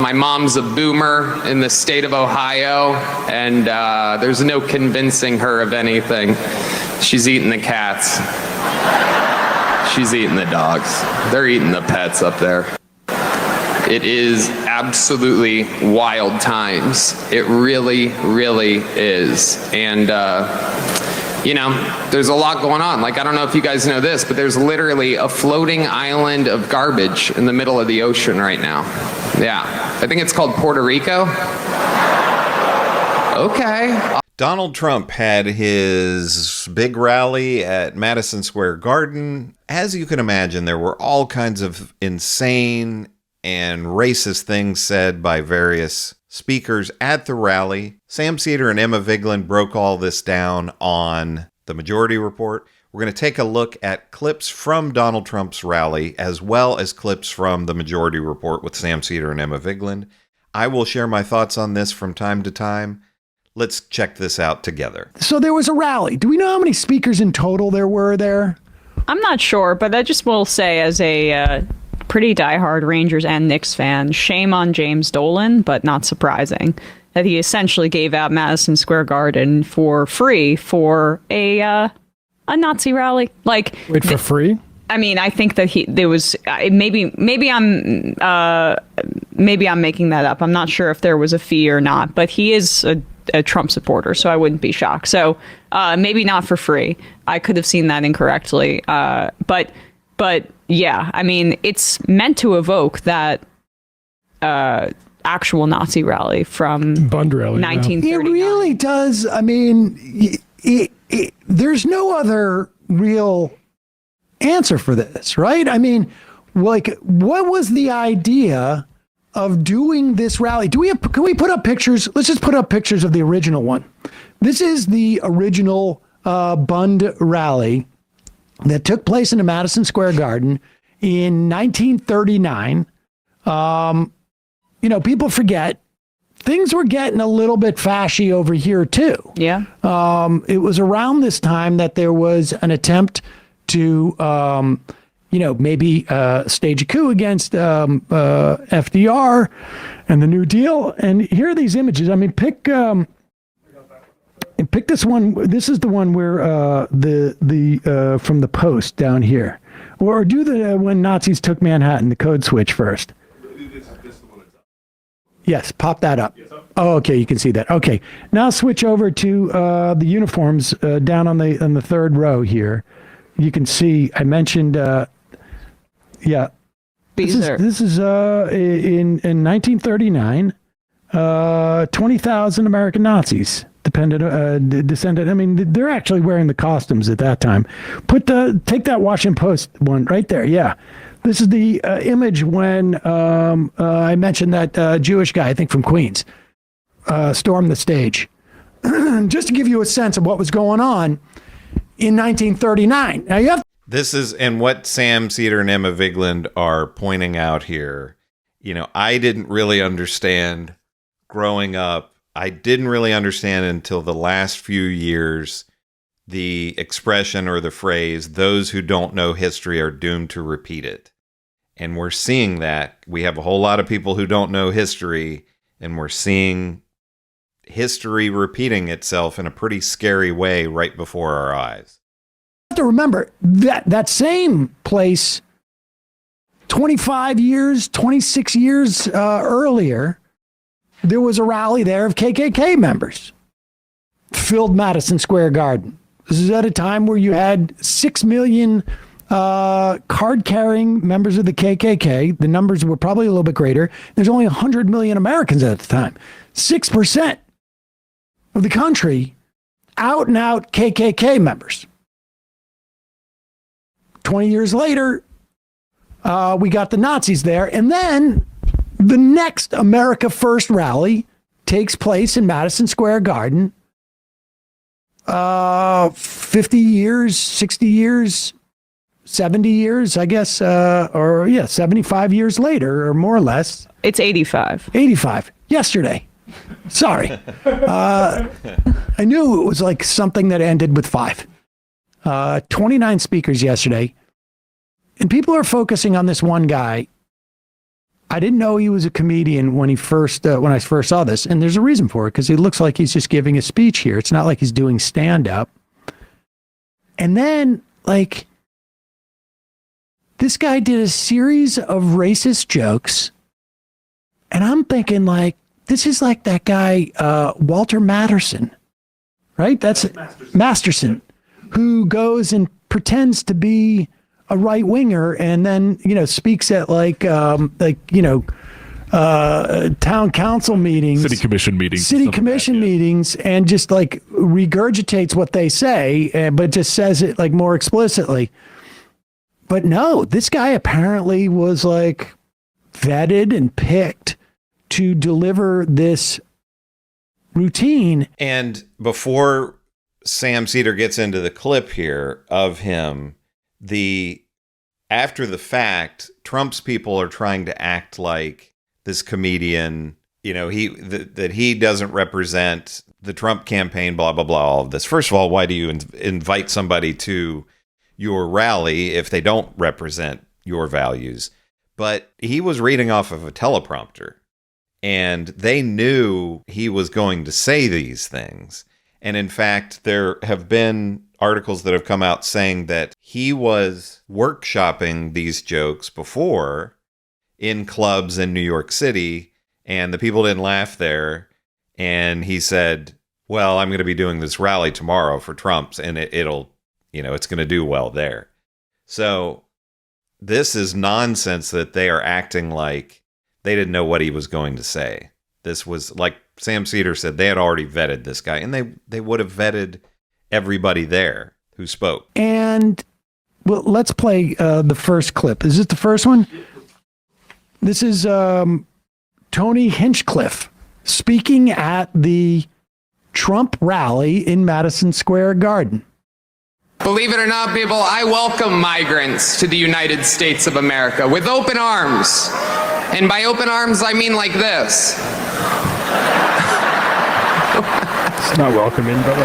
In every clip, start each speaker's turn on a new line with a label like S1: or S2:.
S1: My mom's a boomer in the state of Ohio, and there's no convincing her of anything. She's eating the cats. She's eating the dogs. They're eating the pets up there. It is absolutely wild times. It really, really is. And, you know, there's a lot going on. Like, I don't know if you guys know this, but there's literally a floating island of garbage in the middle of the ocean right now. Yeah. I think it's called Puerto Rico. Okay.
S2: Donald Trump had his big rally at Madison Square Garden. As you can imagine, there were all kinds of insane and racist things said by various speakers at the rally. Sam Seder and Emma Vigeland broke all this down on the Majority Report. We're going to take a look at clips from Donald Trump's rally, as well as clips from the Majority Report with Sam Seder and Emma Vigeland. I will share my thoughts on this from time to time. Let's check this out together.
S3: So there was a rally. Do we know how many speakers in total there were there?
S4: I'm not sure, but I just will say, as a pretty diehard Rangers and Knicks fan, shame on James Dolan, but not surprising that he essentially gave out Madison Square Garden for free for a Nazi rally. Like,
S3: wait, for free?
S4: I mean, I think that there was maybe I'm making that up. I'm not sure if there was a fee or not, but he is a Trump supporter, so I wouldn't be shocked. So maybe not for free. I could have seen that incorrectly, but yeah, I mean, it's meant to evoke that actual Nazi rally from
S3: Bund rally,
S4: 1939.
S3: It really does. I mean, there's no other real answer for this, right? I mean, like, what was the idea of doing this rally? Can we put up pictures? Let's just put up pictures of the original one. This is the original Bund rally that took place in the Madison Square Garden in 1939. You know, people forget things were getting a little bit fashy over here too.
S4: Yeah.
S3: It was around this time that there was an attempt to, you know, maybe stage a coup against FDR and the New Deal. And here are these images. I mean, pick this one. This is the one where the from the Post down here, or do the when Nazis took Manhattan, the code switch first. Yes, pop that up. Oh, okay, you can see that. Okay, now switch over to the uniforms down on the third row here. You can see I mentioned, yeah. This is in 1939, 20,000 American Nazis descended. I mean, they're actually wearing the costumes at that time. Take that Washington Post one right there. Yeah. This is the image when I mentioned that Jewish guy, I think from Queens, stormed the stage. Just to give you a sense of what was going on in 1939. Now you have.
S2: This is, and what Sam Seder and Emma Vigeland are pointing out here, you know, I didn't really understand growing up. I didn't really understand until the last few years the expression or the phrase, those who don't know history are doomed to repeat it. And we're seeing that. We have a whole lot of people who don't know history, and we're seeing history repeating itself in a pretty scary way right before our eyes.
S3: You have to remember that same place 25 years, 26 years earlier, there was a rally there of KKK members. Filled Madison Square Garden. This is at a time where you had 6 million card-carrying members of the KKK. The numbers were probably a little bit greater. There's only 100 million Americans at the time. 6% of the country, out-and-out KKK members. 20 years later, we got the Nazis there. And then the next America First rally takes place in Madison Square Garden. 50 years, 60 years, 70 years, I guess, 75 years later, or more or less.
S4: It's 85.
S3: 85. Yesterday. Sorry. I knew it was like something that ended with 5. 29 speakers yesterday. And people are focusing on this one guy I didn't know he was a comedian when I first saw this, and there's a reason for it, because he looks like he's just giving a speech here. It's not like he's doing stand-up. And then, like, this guy did a series of racist jokes, and I'm thinking, like, this is like that guy, Walter Matterson, right? That's Masterson, who goes and pretends to be a right winger, and then speaks at town council meetings,
S5: city commission
S3: meetings, and just like regurgitates what they say, but just says it like more explicitly. But no, this guy apparently was like vetted and picked to deliver this routine.
S2: And before Sam Seder gets into the clip here of him, after the fact, Trump's people are trying to act like this comedian, that he doesn't represent the Trump campaign, blah, blah, blah, all of this. First of all, why do you invite somebody to your rally if they don't represent your values? But he was reading off of a teleprompter, and they knew he was going to say these things. And in fact, there have been articles that have come out saying that he was workshopping these jokes before in clubs in New York City, and the people didn't laugh there. And he said, well, I'm going to be doing this rally tomorrow for Trump's, and it'll, it's going to do well there. So this is nonsense that they are acting like they didn't know what he was going to say. This was, like Sam Seder said, they had already vetted this guy, and they would have vetted everybody there who spoke.
S3: And well, let's play the first clip. Is this the first one? This is Tony Hinchcliffe speaking at the Trump rally in Madison Square Garden.
S1: Believe it or not, people, I welcome migrants to the United States of America with open arms. And by open arms, I mean like this.
S5: It's not welcoming, but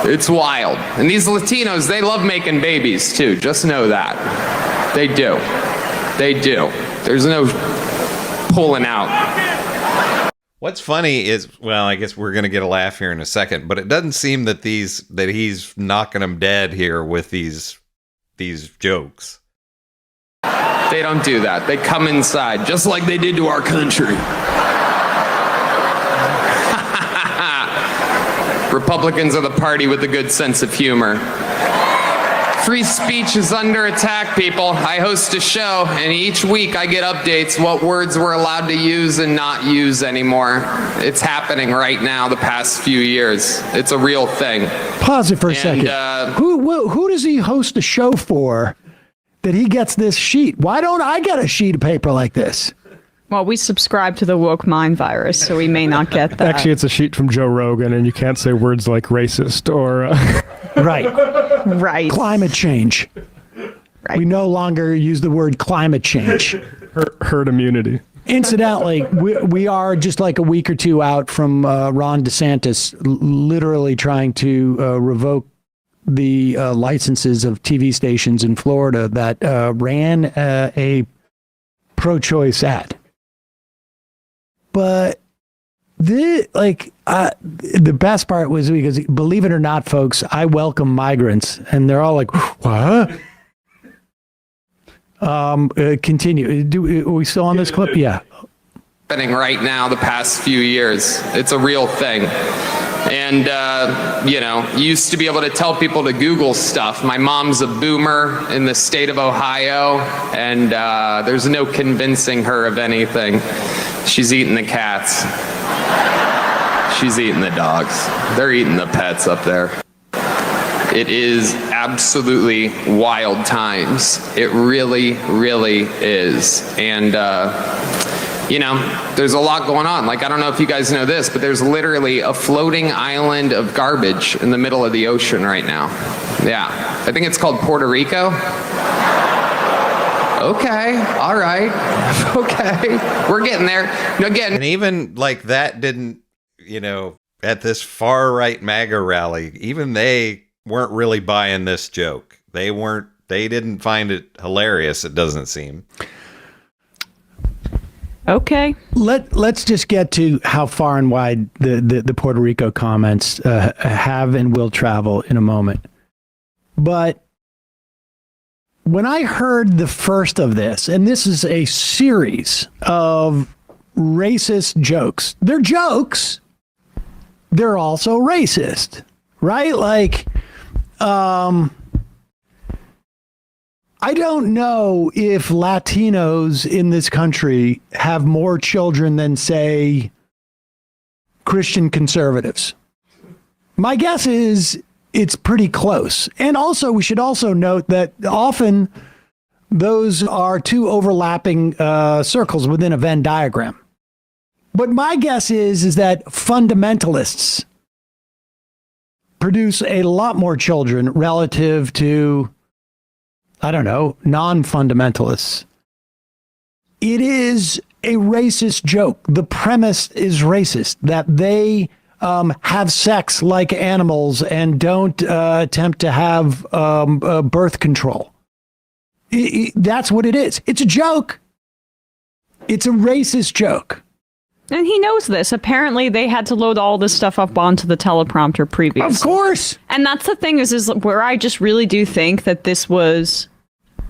S1: It's wild. And these Latinos, they love making babies too. Just know that. They do. They do. There's no pulling out.
S2: What's funny is, well, I guess we're going to get a laugh here in a second, but it doesn't seem that he's knocking them dead here with these jokes.
S1: They don't do that. They come inside, just like they did to our country. Republicans are the party with a good sense of humor. Free speech is under attack, people. I host a show, and each week I get updates what words we're allowed to use and not use anymore. It's happening right now the past few years. It's a real thing.
S3: Pause it for a second. Who does he host a show for that he gets this sheet? Why don't I get a sheet of paper like this?
S4: Well, we subscribe to the woke mind virus, so we may not get that.
S5: Actually, it's a sheet from Joe Rogan, and you can't say words like racist or...
S3: Right. Climate change. Right. We no longer use the word climate change.
S5: Herd immunity.
S3: Incidentally, we are just like a week or two out from Ron DeSantis literally trying to revoke the licenses of TV stations in Florida that ran a pro-choice ad. But the best part was because, believe it or not, folks, I welcome migrants, and they're all like, "What?" Continue. Are we still on this clip? Yeah.
S1: Happening right now the past few years. It's a real thing. And, used to be able to tell people to Google stuff. My mom's a boomer in the state of Ohio, and there's no convincing her of anything. She's eating the cats. She's eating the dogs. They're eating the pets up there. It is absolutely wild times. It really, really is. And, there's a lot going on. Like, I don't know if you guys know this, but there's literally a floating island of garbage in the middle of the ocean right now. Yeah. I think it's called Puerto Rico. Okay. All right. Okay. We're getting there. Again.
S2: And even like that didn't, at this far right MAGA rally, even they weren't really buying this joke. They didn't find it hilarious, it doesn't seem.
S4: Okay.
S3: Let's just get to how far and wide the Puerto Rico comments have and will travel in a moment. But when I heard the first of this, and this is a series of racist jokes, they're jokes, they're also racist, right? Like, I don't know if Latinos in this country have more children than, say, Christian conservatives. My guess is it's pretty close. And also, we should also note that often those are two overlapping circles within a Venn diagram. But my guess is that fundamentalists produce a lot more children relative to, I don't know, non-fundamentalists. It is a racist joke. The premise is racist, that they have sex like animals and don't attempt to have birth control. That's what it is. It's a joke. It's a racist joke.
S4: And he knows this. Apparently, they had to load all this stuff up onto the teleprompter previously.
S3: Of course.
S4: And that's the thing is where I just really do think that this was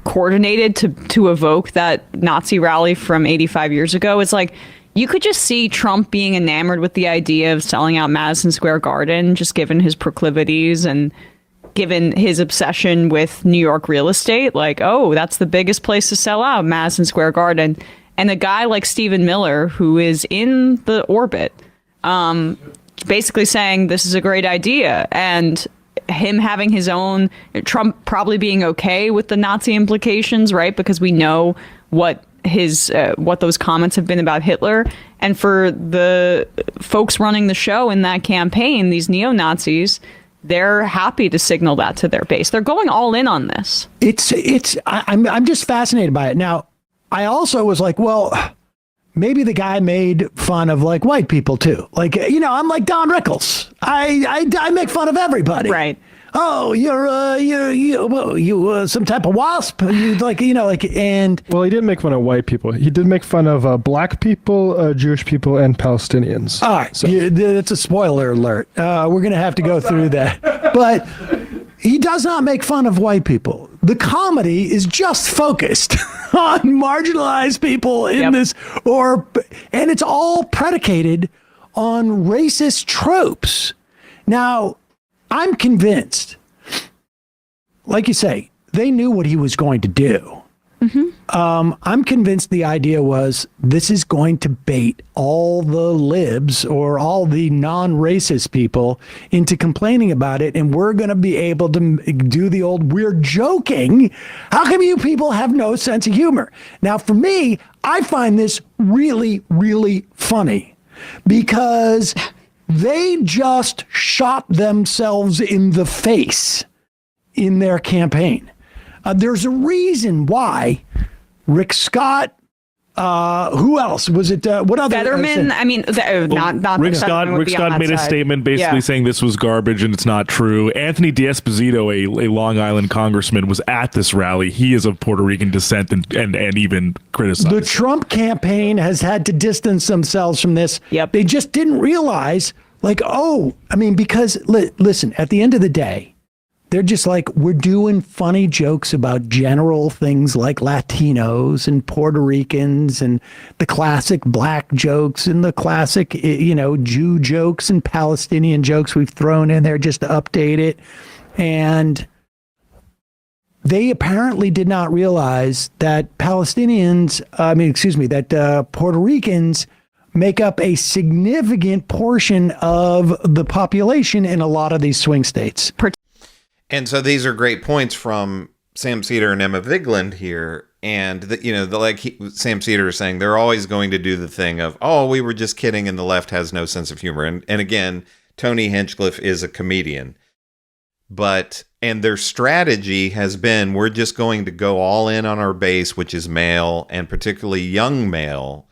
S4: coordinated to evoke that Nazi rally from 85 years ago. It's like, you could just see Trump being enamored with the idea of selling out Madison Square Garden, just given his proclivities and given his obsession with New York real estate. Like, oh, that's the biggest place to sell out, Madison Square Garden. And a guy like Stephen Miller, who is in the orbit, basically saying this is a great idea. And him having his own, Trump probably being okay with the Nazi implications, right? Because we know what those comments have been about Hitler. And for the folks running the show in that campaign, these neo-Nazis, they're happy to signal that to their base. They're going all in on this. I'm just fascinated by it. Now, I also was like, well, maybe the guy made fun of like white people too. Like, I'm like Don Rickles. I make fun of everybody. Right.
S3: Oh, you some type of wasp. You and.
S5: Well, he didn't make fun of white people. He did make fun of black people, Jewish people, and Palestinians.
S3: All right. So. It's a spoiler alert. We're going to have to go through that. But he does not make fun of white people. The comedy is just focused on marginalized people in this, and it's all predicated on racist tropes. Now, I'm convinced, like you say, they knew what he was going to do. Mm-hmm. I'm convinced the idea was this is going to bait all the libs or all the non-racist people into complaining about it, and we're going to be able to do the old we're joking. How come you people have no sense of humor? Now, for me, I find this really, really funny because they just shot themselves in the face in their campaign. There's a reason why Rick Scott, who else? Was it, what other?
S4: Fetterman? I mean, not
S6: Rick Scott made a statement basically saying this was garbage and it's not true. Anthony D'Esposito, a Long Island congressman, was at this rally. He is of Puerto Rican descent and even criticized.
S3: The Trump campaign has had to distance themselves from this.
S4: Yep.
S3: They just didn't realize, because listen, at the end of the day, they're just like, we're doing funny jokes about general things like Latinos and Puerto Ricans and the classic black jokes and the classic, Jew jokes and Palestinian jokes we've thrown in there just to update it. And they apparently did not realize that that Puerto Ricans make up a significant portion of the population in a lot of these swing states.
S2: And so these are great points from Sam Seder and Emma Vigeland here. And, Sam Seder is saying, they're always going to do the thing of, oh, we were just kidding and the left has no sense of humor. And again, Tony Hinchcliffe is a comedian. And their strategy has been, we're just going to go all in on our base, which is male, and particularly young males.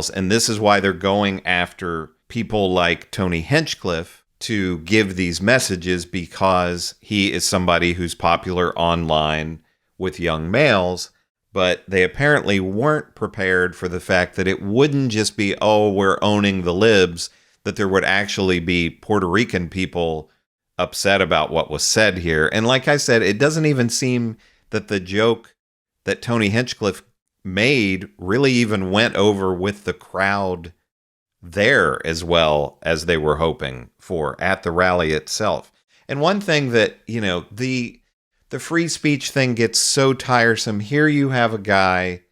S2: And this is why they're going after people like Tony Hinchcliffe to give these messages, because he is somebody who's popular online with young males. but they apparently weren't prepared for the fact that it wouldn't just be, oh, we're owning the libs, that there would actually be Puerto Rican people upset about what was said here. And like I said, it doesn't even seem that the joke that Tony Hinchcliffe made really even went over with the crowd there as well as they were hoping for at the rally itself. And one thing that, the free speech thing gets so tiresome. Here you have a guy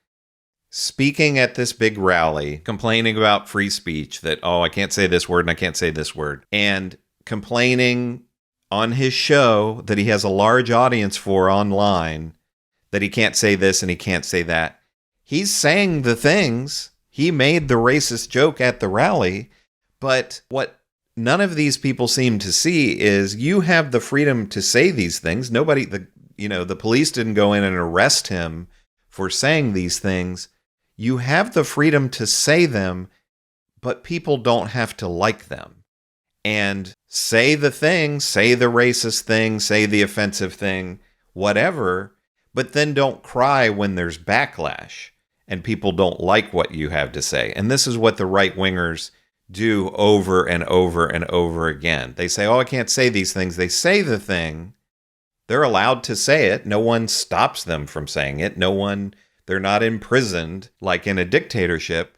S2: speaking at this big rally, complaining about free speech, that, oh, I can't say this word and I can't say this word, and complaining on his show that he has a large audience for online that he can't say this and he can't say that. He's saying the things. He made the racist joke at the rally, but what none of these people seem to see is you have the freedom to say these things. Nobody, the police didn't go in and arrest him for saying these things. You have the freedom to say them, but people don't have to like them. And say the thing, say the racist thing, say the offensive thing, whatever, but then don't cry when there's backlash and people don't like what you have to say. And this is what the right-wingers do over and over and over again. They say, oh, I can't say these things. They say the thing. They're allowed to say it. No one stops them from saying it. They're not imprisoned like in a dictatorship.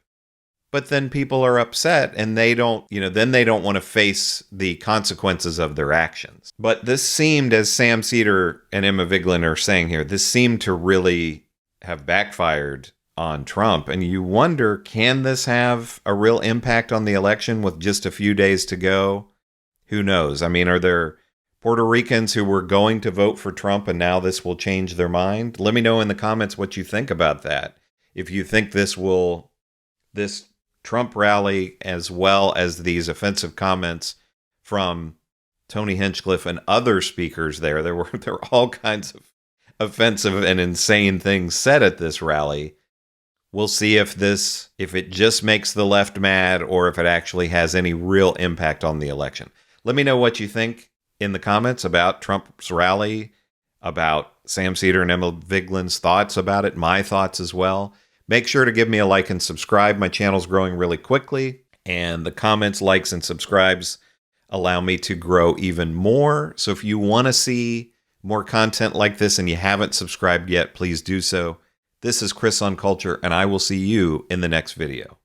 S2: But then people are upset and they don't want to face the consequences of their actions. But this seemed, as Sam Seder and Emma Vigeland are saying here, this seemed to really have backfired on Trump. And you wonder, can this have a real impact on the election with just a few days to go? Who knows? I mean, are there Puerto Ricans who were going to vote for Trump and now this will change their mind? Let me know in the comments what you think about that. If you think this Trump rally, as well as these offensive comments from Tony Hinchcliffe and other speakers there were all kinds of offensive and insane things said at this rally. We'll see if it just makes the left mad or if it actually has any real impact on the election. Let me know what you think in the comments about Trump's rally, about Sam Seder and Emma Vigeland's thoughts about it, my thoughts as well. Make sure to give me a like and subscribe. My channel's growing really quickly, and the comments, likes, and subscribes allow me to grow even more. So if you want to see more content like this and you haven't subscribed yet, please do so. This is Chris on Culture, and I will see you in the next video.